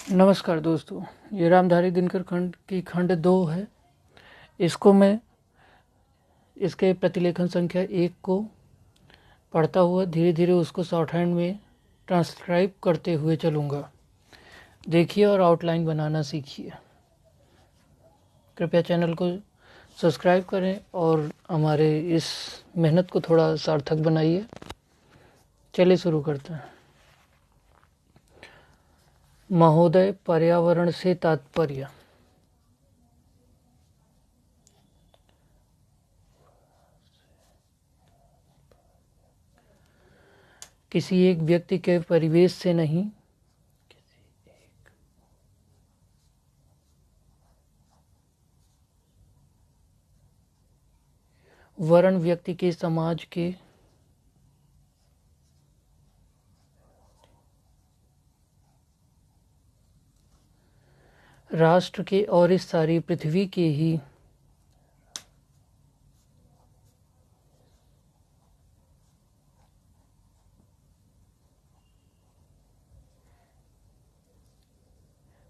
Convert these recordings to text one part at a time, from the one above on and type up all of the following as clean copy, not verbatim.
नमस्कार दोस्तों, ये रामधारी दिनकर खंड की खंड 2 है। इसको मैं इसके प्रतिलेखन संख्या 1 को पढ़ता हुआ धीरे धीरे उसको शॉर्ट हैंड में ट्रांसक्राइब करते हुए चलूँगा। देखिए और आउटलाइन बनाना सीखिए। कृपया चैनल को सब्सक्राइब करें और हमारे इस मेहनत को थोड़ा सार्थक बनाइए। चलिए शुरू करते हैं। महोदय, पर्यावरण से तात्पर्य किसी एक व्यक्ति के परिवेश से नहीं, वरन व्यक्ति के समाज के राष्ट्र के और इस सारी पृथ्वी के ही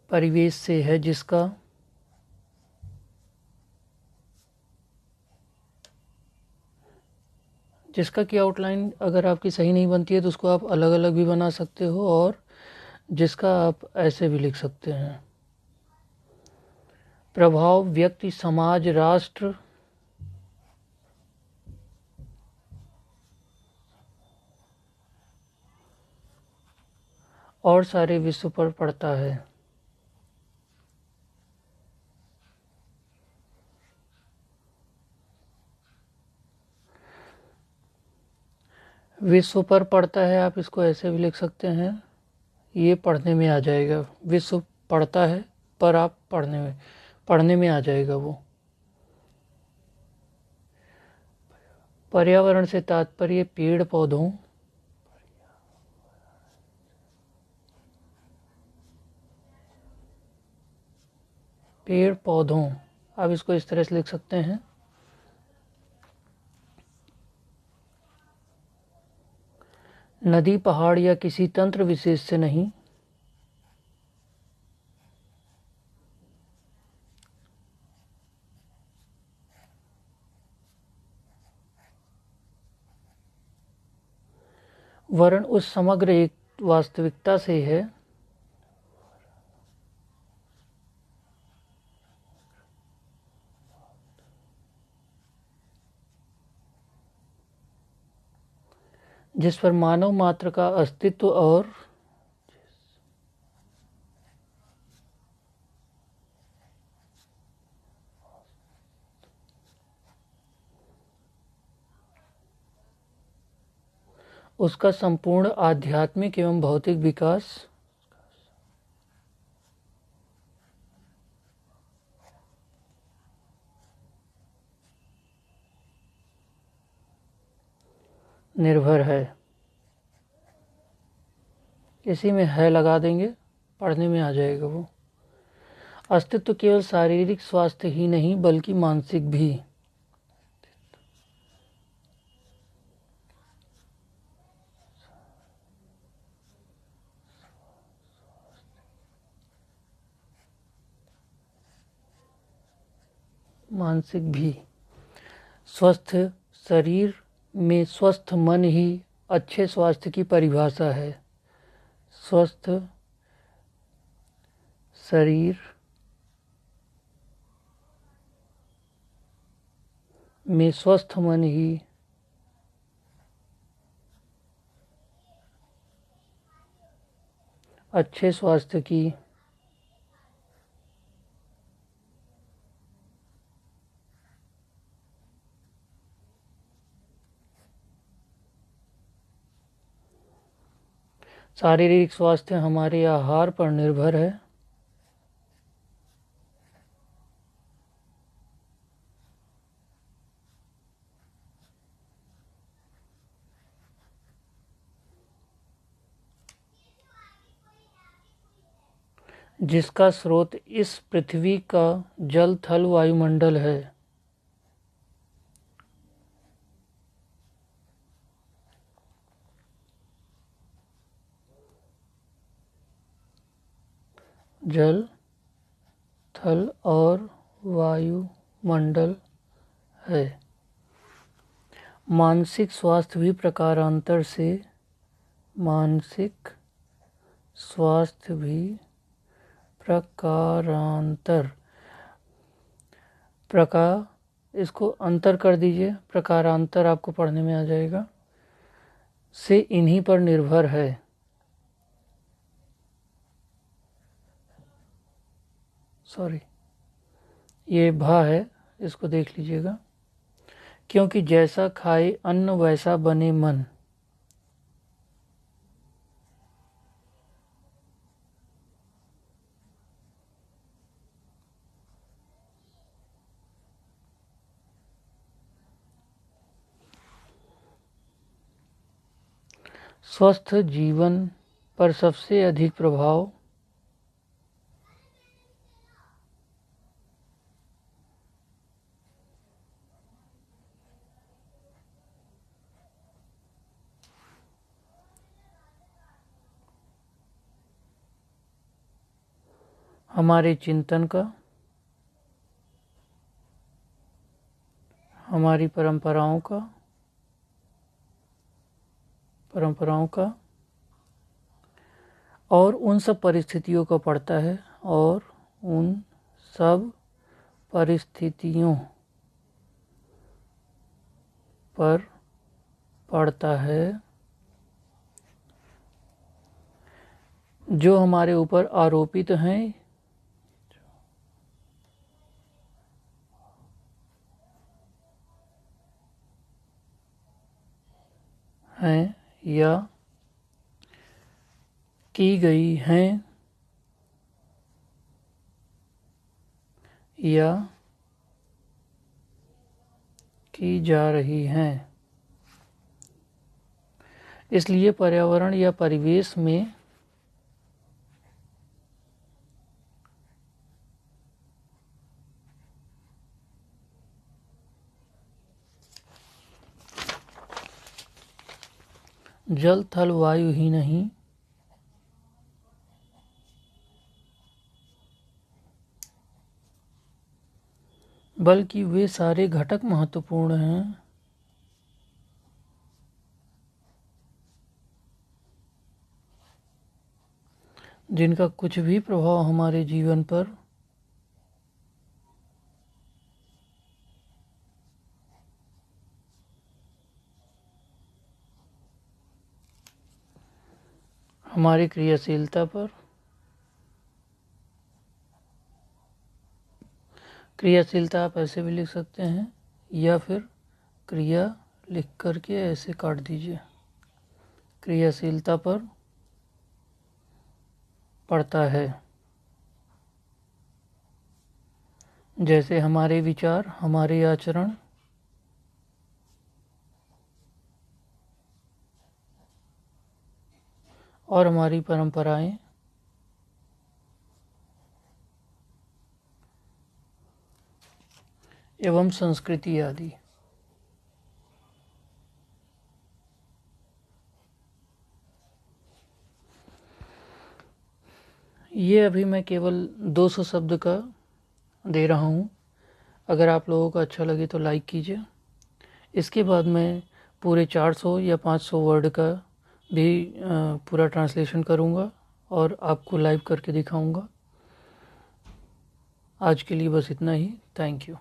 परिवेश से है, जिसका की आउटलाइन अगर आपकी सही नहीं बनती है तो उसको आप अलग अलग भी बना सकते हो और जिसका आप ऐसे भी लिख सकते हैं। प्रभाव व्यक्ति, समाज, राष्ट्र और सारे विश्व पर पड़ता है। विश्व पर पड़ता है, आप इसको ऐसे भी लिख सकते हैं, ये पढ़ने में आ जाएगा। विश्व पढ़ता है पर आप पढ़ने में आ जाएगा वो। पर्यावरण से तात्पर्य पेड़ पौधों आप इसको इस तरह से लिख सकते हैं। नदी, पहाड़ या किसी तंत्र विशेष से नहीं, वरन उस समग्र एक वास्तविकता से है जिस पर मानव मात्र का अस्तित्व और उसका संपूर्ण आध्यात्मिक एवं भौतिक विकास निर्भर है। इसी में है लगा देंगे, पढ़ने में आ जाएगा वो। अस्तित्व केवल शारीरिक स्वास्थ्य ही नहीं बल्कि मानसिक भी। स्वस्थ शरीर में स्वस्थ मन ही अच्छे स्वास्थ्य की परिभाषा है। स्वस्थ शरीर में स्वस्थ मन ही अच्छे स्वास्थ्य की शारीरिक स्वास्थ्य हमारे आहार पर निर्भर है। जिसका स्रोत इस पृथ्वी का जल, थल, वायुमंडल है। जल, थल और वायुमंडल है। मानसिक स्वास्थ्य भी प्रकारांतर से इसको अंतर कर दीजिए, प्रकारांतर आपको पढ़ने में आ जाएगा, से इन्हीं पर निर्भर है। ये भा है, इसको देख लीजिएगा। क्योंकि जैसा खाए अन्न वैसा बने मन। स्वस्थ जीवन पर सबसे अधिक प्रभाव हमारे चिंतन का, हमारी परंपराओं का और उन सब परिस्थितियों का पड़ता है, और उन सब परिस्थितियों पर पड़ता है जो हमारे ऊपर आरोपित हैं या की गई हैं या की जा रही हैं। इसलिए पर्यावरण या परिवेश में जल, थल, वायु ही नहीं, बल्कि वे सारे घटक महत्वपूर्ण हैं जिनका कुछ भी प्रभाव हमारे जीवन पर हमारी क्रियाशीलता पर, क्रियाशीलता आप ऐसे भी लिख सकते हैं या फिर क्रिया लिख करके ऐसे काट दीजिए, क्रियाशीलता पर पड़ता है। जैसे हमारे विचार, हमारे आचरण और हमारी परंपराएं एवं संस्कृति आदि। ये अभी मैं केवल 200 शब्द का दे रहा हूँ। अगर आप लोगों को अच्छा लगे तो लाइक कीजिए। इसके बाद मैं पूरे 400 या 500 वर्ड का भी पूरा ट्रांसलेशन करूँगा और आपको लाइव करके दिखाऊँगा। आज के लिए बस इतना ही। Thank you.